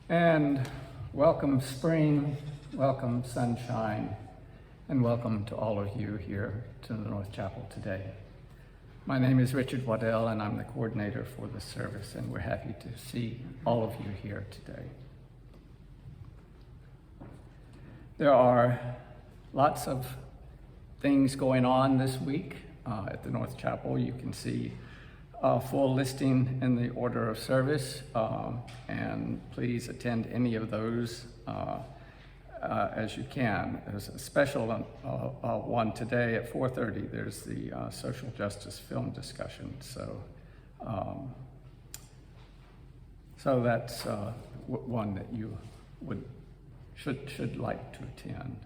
And welcome spring, welcome sunshine, and welcome to all of you here to the North Chapel today. My name is Richard Waddell, and I'm the coordinator for the service, and we're happy to see all of you here today. There are lots of things going on this week at the North Chapel. You can see a full listing in the order of service, and please attend any of those as you can. There's a special one today at 4:30. There's the social justice film discussion. So that's one that you should like to attend.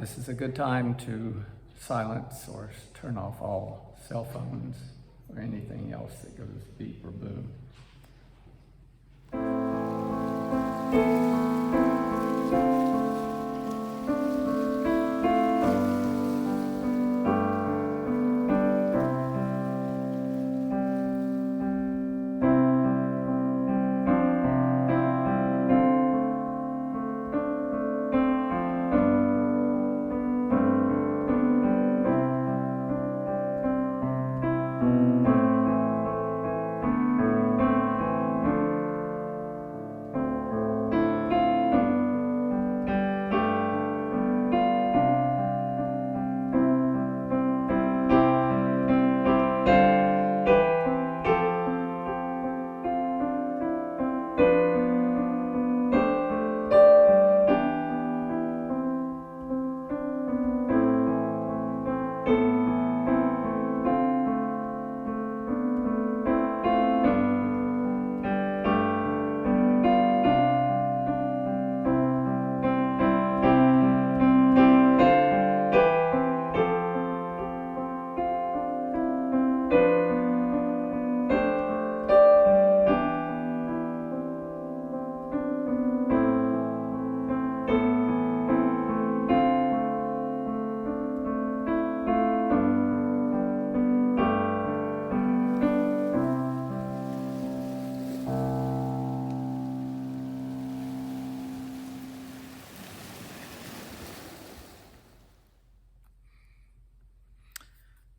This is a good time to silence or turn off all cell phones or anything else that goes beep or boom.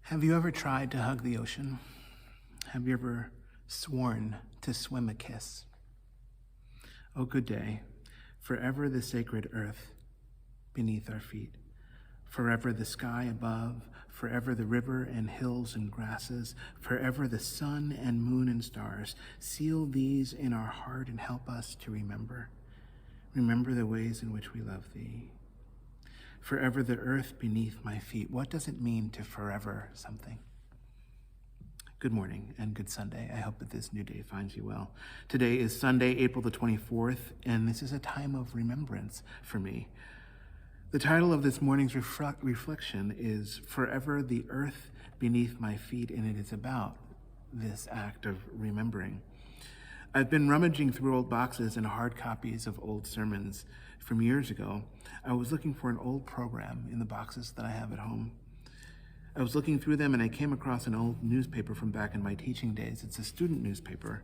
Have you ever tried to hug the ocean? Have you ever sworn to swim a kiss? Oh, good day, forever the sacred earth beneath our feet, forever the sky above, forever the river and hills and grasses, forever the sun and moon and stars. Seal these in our heart and help us to remember. Remember the ways in which we love thee. Forever the earth beneath my feet. What does it mean to forever something? Good morning and good Sunday. I hope that this new day finds you well. Today is Sunday, April the 24th, and this is a time of remembrance for me. The title of this morning's reflection is Forever the Earth Beneath My Feet, and it is about this act of remembering. I've been rummaging through old boxes and hard copies of old sermons from years ago. I was looking for an old program in the boxes that I have at home. I was looking through them and I came across an old newspaper from back in my teaching days. It's a student newspaper.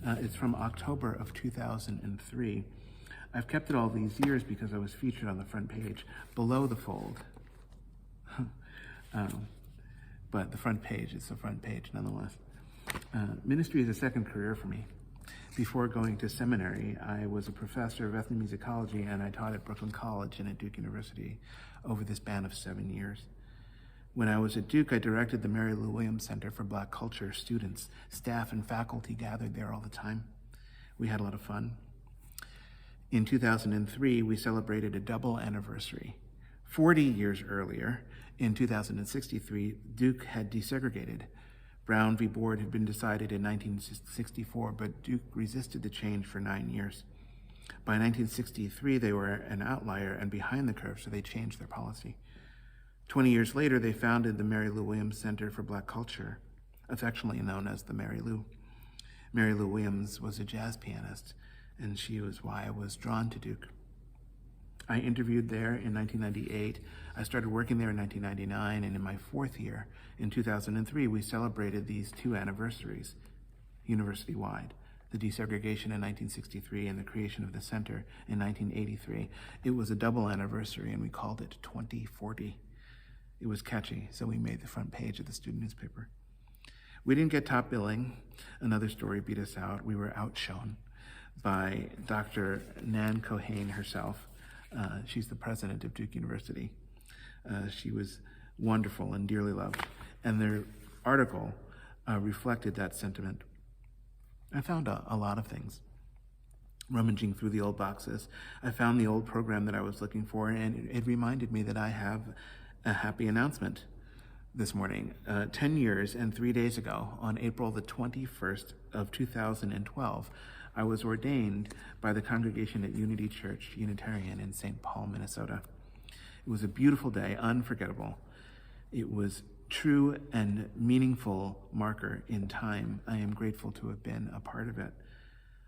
It's from October of 2003. I've kept it all these years because I was featured on the front page, below the fold. But the front page is the front page nonetheless. Ministry is a second career for me. Before going to seminary, I was a professor of ethnomusicology and I taught at Brooklyn College and at Duke University over this span of 7 years. When I was at Duke, I directed the Mary Lou Williams Center for Black Culture. Students, staff, and faculty gathered there all the time. We had a lot of fun. In 2003, we celebrated a double anniversary. 40 years earlier, in 2063, Duke had desegregated. Brown v. Board had been decided in 1964, but Duke resisted the change for 9 years. By 1963, they were an outlier and behind the curve, so they changed their policy. 20 years later, they founded the Mary Lou Williams Center for Black Culture, affectionately known as the Mary Lou. Mary Lou Williams was a jazz pianist, and she was why I was drawn to Duke. I interviewed there in 1998. I started working there in 1999, and in my fourth year, in 2003, we celebrated these 2 anniversaries. university-wide, the desegregation in 1963 and the creation of the center in 1983. It was a double anniversary, and we called it 2040. It was catchy, so we made the front page of the student newspaper. We didn't get top billing. Another story beat us out. We were outshone by Dr. Nan Cohane herself. She's the president of Duke University. She was wonderful and dearly loved. And their article reflected that sentiment. I found a lot of things. Rummaging through the old boxes, I found the old program that I was looking for, and it reminded me that I have a happy announcement this morning. 10 years and 3 days ago, on April the 21st of 2012, I was ordained by the congregation at Unity Church Unitarian in St. Paul, Minnesota. It was a beautiful day, unforgettable. It was true and meaningful marker in time. I am grateful to have been a part of it.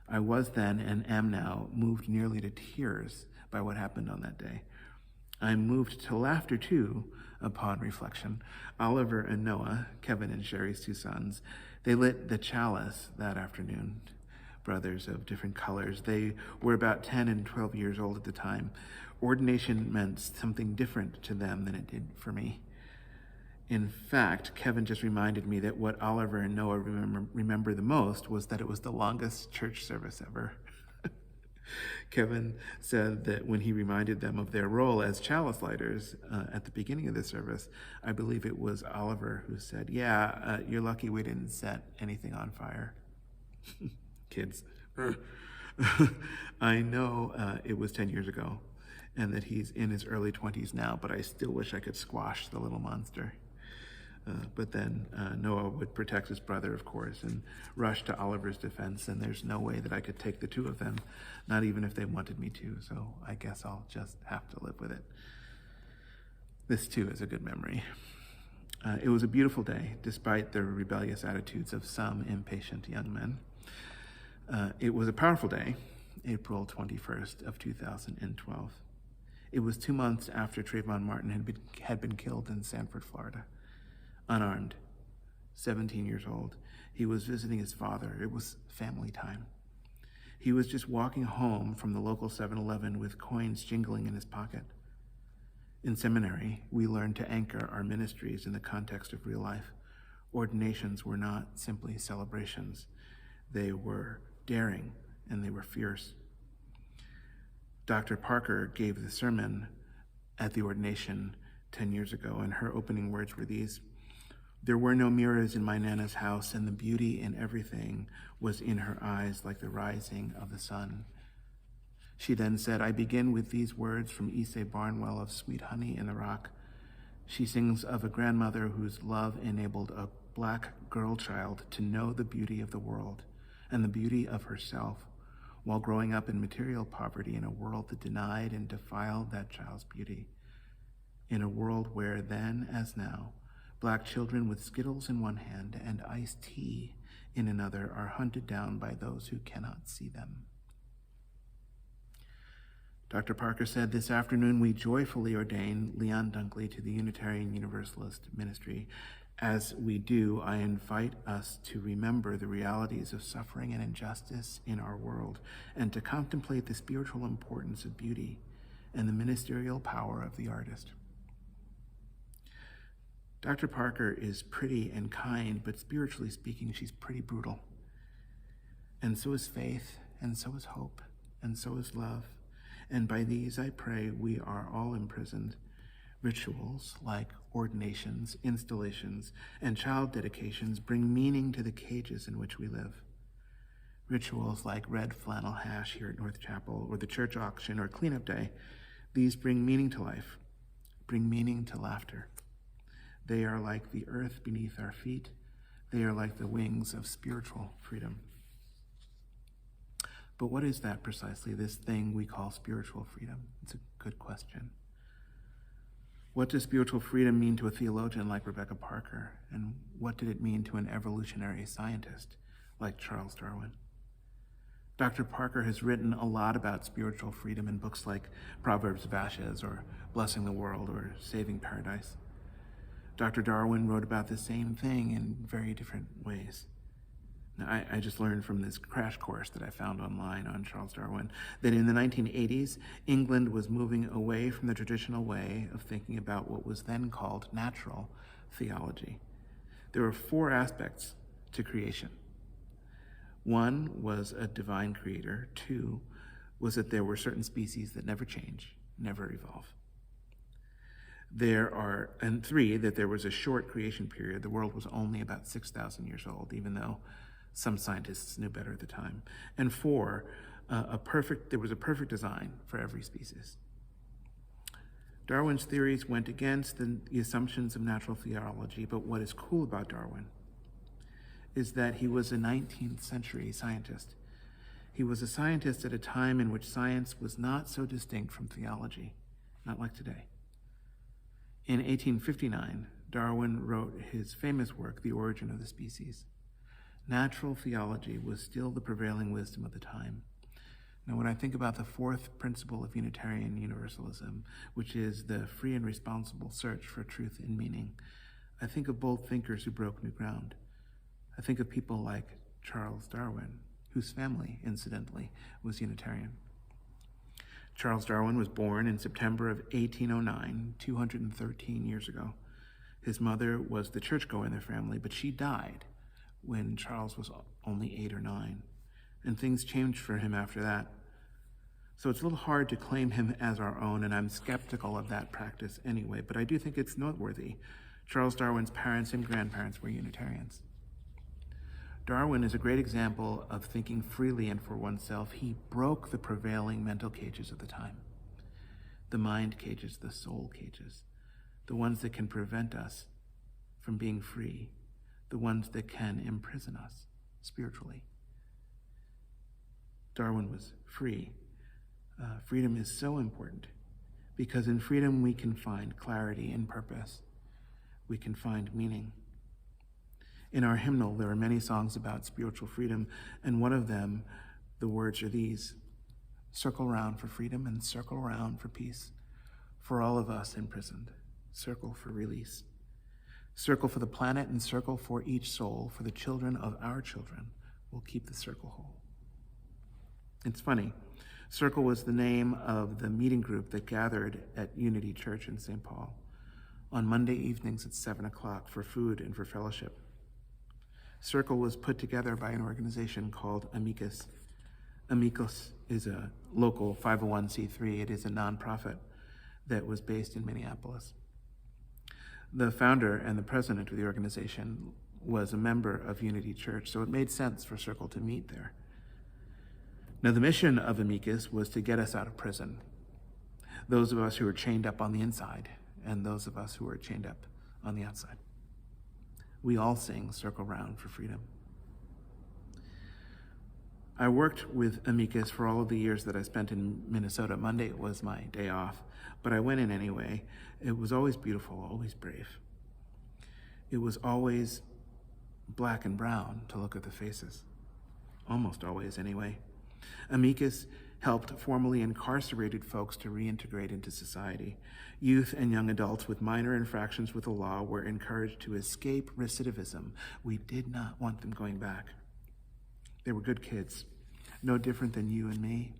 I was then and am now moved nearly to tears by what happened on that day. I'm moved to laughter too, upon reflection. Oliver and Noah, Kevin and Sherry's two sons, they lit the chalice that afternoon. Brothers of different colors. They were about 10 and 12 years old at the time. Ordination meant something different to them than it did for me. In fact, Kevin just reminded me that what Oliver and Noah remember the most was that it was the longest church service ever. Kevin said that when he reminded them of their role as chalice lighters at the beginning of the service, I believe it was Oliver who said, "Yeah, you're lucky we didn't set anything on fire." Kids. I know it was 10 years ago and that he's in his early 20s now, but I still wish I could squash the little monster. But then Noah would protect his brother, of course, and rush to Oliver's defense, and there's no way that I could take the two of them, not even if they wanted me to, so I guess I'll just have to live with it. This, too, is a good memory. It was a beautiful day, despite the rebellious attitudes of some impatient young men. It was a powerful day, April 21st of 2012. It was 2 months after Trayvon Martin had been killed in Sanford, Florida. Unarmed, 17 years old. He was visiting his father. It was family time. He was just walking home from the local 7-Eleven with coins jingling in his pocket. In seminary, we learned to anchor our ministries in the context of real life. Ordinations were not simply celebrations. They were daring and they were fierce. Dr. Parker gave the sermon at the ordination 10 years ago, and her opening words were these: "There were no mirrors in my Nana's house, and the beauty in everything was in her eyes like the rising of the sun." She then said, "I begin with these words from Issei Barnwell of Sweet Honey in the Rock." She sings of a grandmother whose love enabled a black girl child to know the beauty of the world and the beauty of herself while growing up in material poverty in a world that denied and defiled that child's beauty. In a world where, then as now, black children with Skittles in one hand and iced tea in another are hunted down by those who cannot see them. Dr. Parker said, "This afternoon we joyfully ordain Leon Dunkley to the Unitarian Universalist ministry. As we do, I invite us to remember the realities of suffering and injustice in our world and to contemplate the spiritual importance of beauty and the ministerial power of the artist." Dr. Parker is pretty and kind, but spiritually speaking, she's pretty brutal. And so is faith, and so is hope, and so is love. And by these, I pray, we are all imprisoned. Rituals like ordinations, installations, and child dedications bring meaning to the cages in which we live. Rituals like red flannel hash here at North Chapel, or the church auction, or cleanup day, these bring meaning to life, bring meaning to laughter. They are like the earth beneath our feet. They are like the wings of spiritual freedom. But what is that precisely, this thing we call spiritual freedom? It's a good question. What does spiritual freedom mean to a theologian like Rebecca Parker? And what did it mean to an evolutionary scientist like Charles Darwin? Dr. Parker has written a lot about spiritual freedom in books like Proverbs of Ashes, or Blessing the World, or Saving Paradise. Dr. Darwin wrote about the same thing in very different ways. Now, I just learned from this crash course that I found online on Charles Darwin that in the 1980s, England was moving away from the traditional way of thinking about what was then called natural theology. There were 4 aspects to creation. 1 was a divine creator. 2 was that there were certain species that never change, never evolve. 3, that there was a short creation period. The world was only about 6,000 years old, even though some scientists knew better at the time. And 4, there was a perfect design for every species. Darwin's theories went against the assumptions of natural theology, but what is cool about Darwin is that he was a 19th century scientist. He was a scientist at a time in which science was not so distinct from theology, not like today. In 1859, Darwin wrote his famous work, The Origin of the Species. Natural theology was still the prevailing wisdom of the time. Now, when I think about the 4th principle of Unitarian Universalism, which is the free and responsible search for truth and meaning, I think of bold thinkers who broke new ground. I think of people like Charles Darwin, whose family, incidentally, was Unitarian. Charles Darwin was born in September of 1809, 213 years ago. His mother was the churchgoer in their family, but she died when Charles was only 8 or 9, and things changed for him after that. So it's a little hard to claim him as our own, and I'm skeptical of that practice anyway, but I do think it's noteworthy. Charles Darwin's parents and grandparents were Unitarians. Darwin is a great example of thinking freely and for oneself. He broke the prevailing mental cages of the time. The mind cages, the soul cages, the ones that can prevent us from being free, the ones that can imprison us spiritually. Darwin was free. Freedom is so important because in freedom we can find clarity and purpose. We can find meaning. In our hymnal, there are many songs about spiritual freedom, and one of them, the words are these: circle round for freedom and circle round for peace. For all of us imprisoned, circle for release. Circle for the planet and circle for each soul, for the children of our children will keep the circle whole. It's funny. Circle was the name of the meeting group that gathered at Unity Church in St. Paul on Monday evenings at 7 o'clock for food and for fellowship. Circle was put together by an organization called Amicus. Amicus is a local 501c3. It is a nonprofit that was based in Minneapolis. The founder and the president of the organization was a member of Unity Church, so it made sense for Circle to meet there. Now, the mission of Amicus was to get us out of prison, those of us who are chained up on the inside and those of us who are chained up on the outside. We all sing Circle Round for Freedom. I worked with Amicus for all of the years that I spent in Minnesota. Monday was my day off, but I went in anyway. It was always beautiful, always brave. It was always black and brown to look at the faces. Almost always, anyway. Amicus helped formerly incarcerated folks to reintegrate into society. Youth and young adults with minor infractions with the law were encouraged to escape recidivism. We did not want them going back. They were good kids, no different than you and me.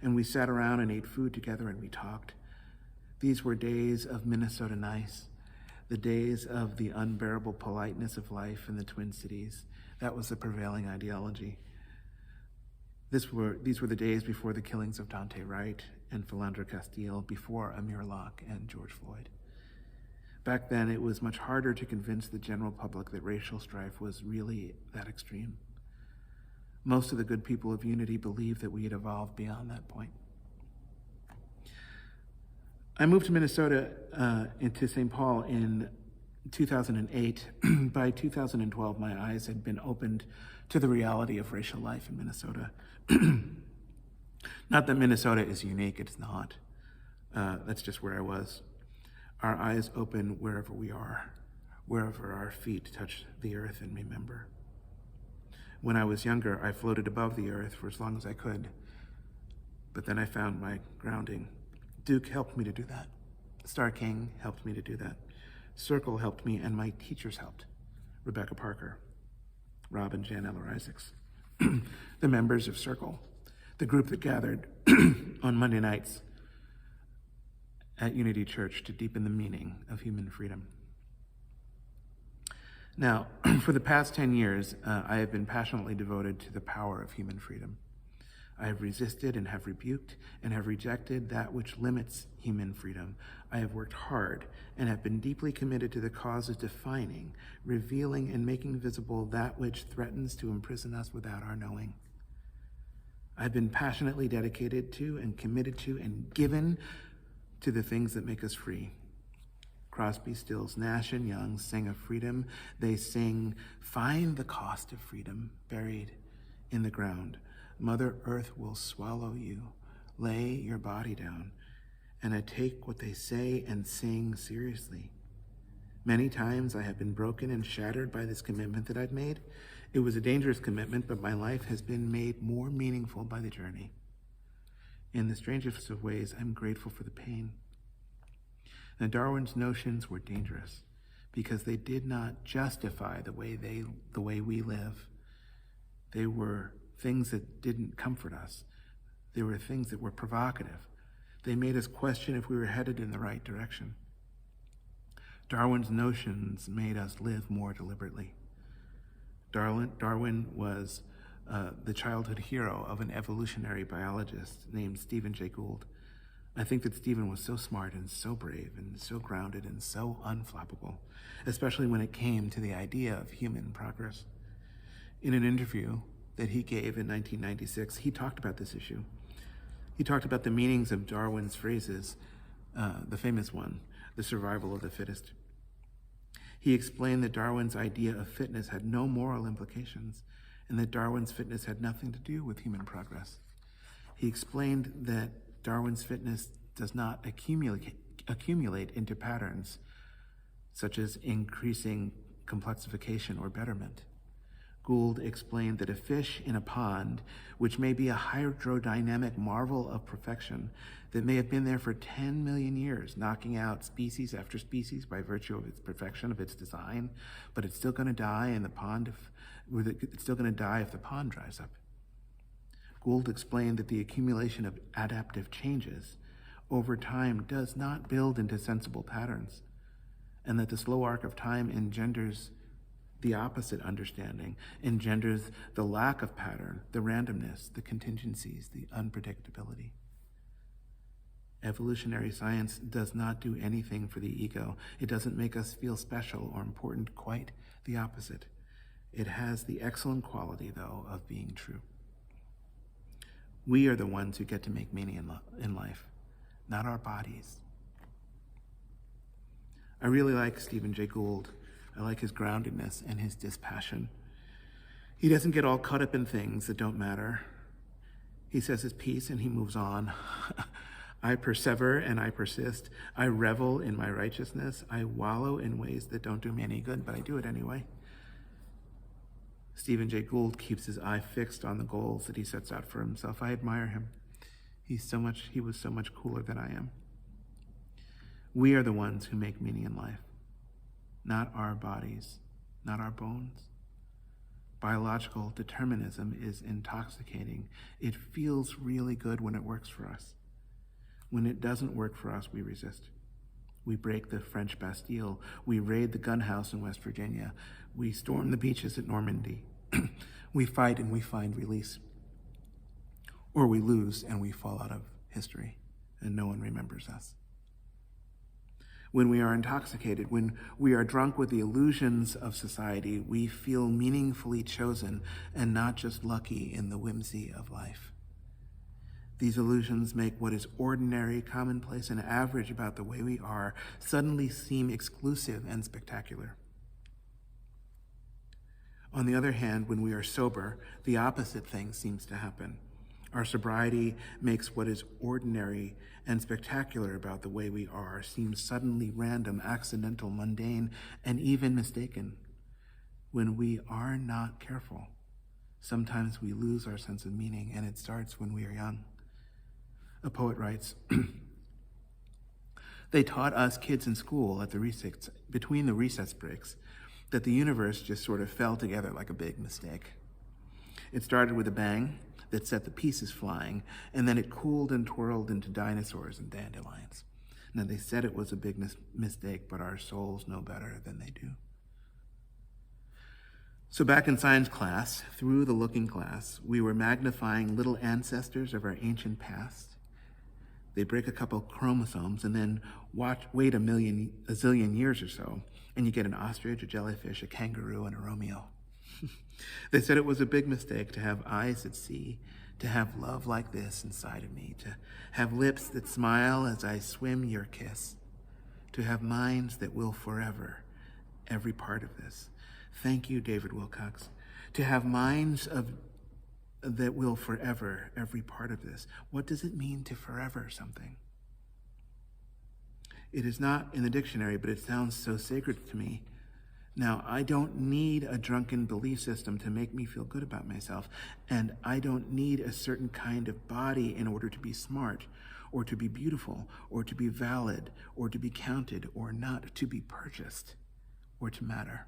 And we sat around and ate food together and we talked. These were days of Minnesota nice, the days of the unbearable politeness of life in the Twin Cities. That was the prevailing ideology. These were the days before the killings of Dante Wright and Philandro Castile, before Amir Locke and George Floyd. Back then, it was much harder to convince the general public that racial strife was really that extreme. Most of the good people of Unity believed that we had evolved beyond that point. I moved to Minnesota, into St. Paul in 2008. By 2012, my eyes had been opened to the reality of racial life in Minnesota. Not that Minnesota is unique, it's not. That's just where I was. Our eyes open wherever we are, wherever our feet touch the earth and remember. When I was younger, I floated above the earth for as long as I could, but then I found my grounding. Duke helped me to do that. Star King helped me to do that. Circle helped me, and my teachers helped. Rebecca Parker. Rob and Jan Eller Isaacs, the members of Circle, the group that gathered on Monday nights at Unity Church to deepen the meaning of human freedom. Now, for the past 10 years, I have been passionately devoted to the power of human freedom. I have resisted and have rebuked and have rejected that which limits human freedom. I have worked hard and have been deeply committed to the cause of defining, revealing, and making visible that which threatens to imprison us without our knowing. I've been passionately dedicated to and committed to and given to the things that make us free. Crosby, Stills, Nash, and Young sing of freedom. They sing, "Find the cost of freedom buried in the ground. Mother Earth will swallow you. Lay your body down." And I take what they say and sing seriously. Many times I have been broken and shattered by this commitment that I've made. It was a dangerous commitment, but my life has been made more meaningful by the journey. In the strangest of ways, I'm grateful for the pain. Now, Darwin's notions were dangerous because they did not justify the way we live. They were things that didn't comfort us. They were things that were provocative. They made us question if we were headed in the right direction. Darwin's notions made us live more deliberately. Darwin was the childhood hero of an evolutionary biologist named Stephen Jay Gould. I think that Stephen was so smart and so brave and so grounded and so unflappable, especially when it came to the idea of human progress. In an interview that he gave in 1996, he talked about this issue. He talked about the meanings of Darwin's phrases, the famous one, the survival of the fittest. He explained that Darwin's idea of fitness had no moral implications and that Darwin's fitness had nothing to do with human progress. He explained that Darwin's fitness does not accumulate into patterns such as increasing complexification or betterment. Gould explained that a fish in a pond, which may be a hydrodynamic marvel of perfection that may have been there for 10 million years, knocking out species after species by virtue of its perfection of its design, but it's still going to die in the pond it's still going to die if the pond dries up. Gould explained that the accumulation of adaptive changes over time does not build into sensible patterns, and that the slow arc of time engenders the opposite understanding, engenders the lack of pattern, the randomness, the contingencies, the unpredictability. Evolutionary science does not do anything for the ego. It doesn't make us feel special or important, quite the opposite. It has the excellent quality, though, of being true. We are the ones who get to make meaning in life, not our bodies. I really like Stephen Jay Gould. I like his groundedness and his dispassion. He doesn't get all caught up in things that don't matter. He says his piece and he moves on. I persevere and I persist. I revel in my righteousness. I wallow in ways that don't do me any good, but I do it anyway. Stephen Jay Gould keeps his eye fixed on the goals that he sets out for himself. I admire him. He was so much cooler than I am. We are the ones who make meaning in life, not our bodies, not our bones. Biological determinism is intoxicating. It feels really good when it works for us. When it doesn't work for us, we resist. We break the French Bastille. We raid the gun house in West Virginia. We storm the beaches at Normandy. We fight and we find release. Or we lose and we fall out of history and no one remembers us. When we are intoxicated, when we are drunk with the illusions of society, we feel meaningfully chosen and not just lucky in the whimsy of life. These illusions make what is ordinary, commonplace, and average about the way we are suddenly seem exclusive and spectacular. On the other hand, when we are sober, the opposite thing seems to happen. Our sobriety makes what is ordinary and spectacular about the way we are seem suddenly random, accidental, mundane, and even mistaken. When we are not careful, sometimes we lose our sense of meaning, and it starts when we are young. A poet writes, "They taught us kids in school at the between the recess breaks that the universe just sort of fell together like a big mistake. It started with a bang that set the pieces flying, and then it cooled and twirled into dinosaurs and dandelions. Now, they said it was a big mistake, but our souls know better than they do. So back in science class, through the looking glass, we were magnifying little ancestors of our ancient past. They break a couple chromosomes and then wait a zillion years or so, and you get an ostrich, a jellyfish, a kangaroo, and a Romeo. They said it was a big mistake to have eyes that see, to have love like this inside of me, to have lips that smile as I swim your kiss, to have minds that will forever, every part of this. Thank you, David Wilcox. To have minds that will forever, every part of this. What does it mean to forever something? It is not in the dictionary, but it sounds so sacred to me. Now, I don't need a drunken belief system to make me feel good about myself, and I don't need a certain kind of body in order to be smart, or to be beautiful, or to be valid, or to be counted, or not to be purchased, or to matter.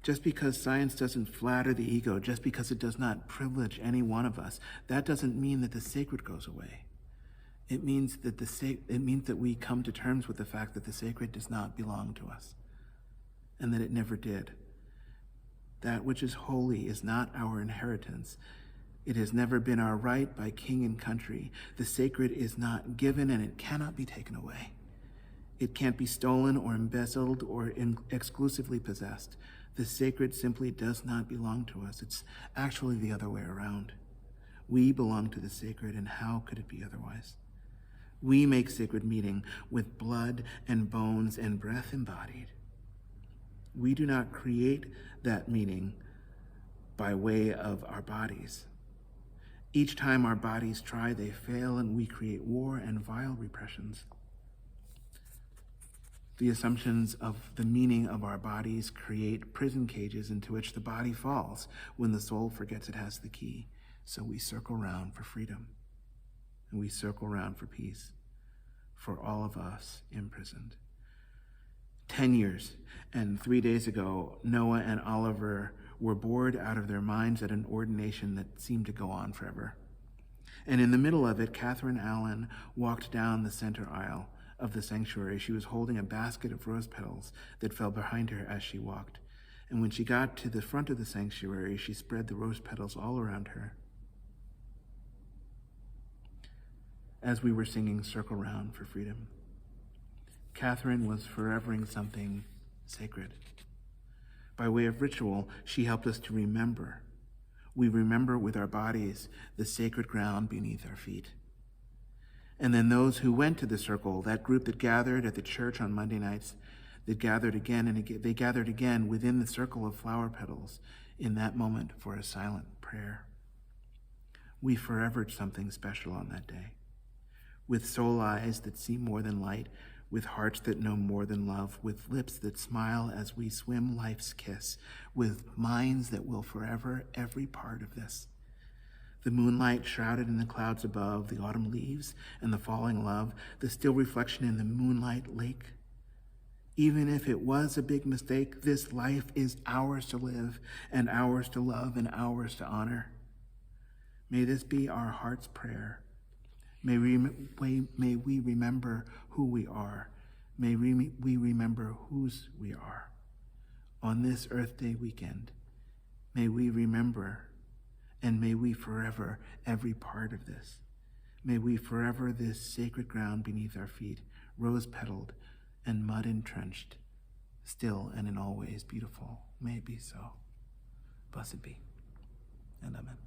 Just because science doesn't flatter the ego, just because it does not privilege any one of us, that doesn't mean that the sacred goes away. It means that we come to terms with the fact that the sacred does not belong to us, and that it never did. That which is holy is not our inheritance. It has never been our right by king and country. The sacred is not given, and it cannot be taken away. It can't be stolen or embezzled or exclusively possessed. The sacred simply does not belong to us. It's actually the other way around. We belong to the sacred, and how could it be otherwise? We make sacred meaning with blood and bones and breath embodied. We do not create that meaning by way of our bodies. Each time our bodies try, they fail, and we create war and vile repressions. The assumptions of the meaning of our bodies create prison cages into which the body falls when the soul forgets it has the key. So we circle round for freedom, and we circle round for peace, for all of us imprisoned. 10 years, and 3 days ago, Noah and Oliver were bored out of their minds at an ordination that seemed to go on forever. And in the middle of it, Catherine Allen walked down the center aisle of the sanctuary. She was holding a basket of rose petals that fell behind her as she walked. And when she got to the front of the sanctuary, she spread the rose petals all around her. As we were singing Circle Round for Freedom, Catherine was forevering something sacred. By way of ritual, she helped us to remember. We remember with our bodies the sacred ground beneath our feet. And then those who went to the circle, that group that gathered at the church on Monday nights, that gathered again and again, they gathered again within the circle of flower petals in that moment for a silent prayer. We forevered something special on that day. With soul eyes that see more than light, with hearts that know more than love, with lips that smile as we swim life's kiss, with minds that will forever every part of this. The moonlight shrouded in the clouds above, the autumn leaves and the falling love, the still reflection in the moonlight lake. Even if it was a big mistake, this life is ours to live and ours to love and ours to honor. May this be our heart's prayer. May we remember who we are. May we remember whose we are. On this Earth Day weekend, may we remember, and may we forever every part of this. May we forever this sacred ground beneath our feet, rose-petaled and mud-entrenched, still and in all ways beautiful. May it be so. Blessed be, and amen.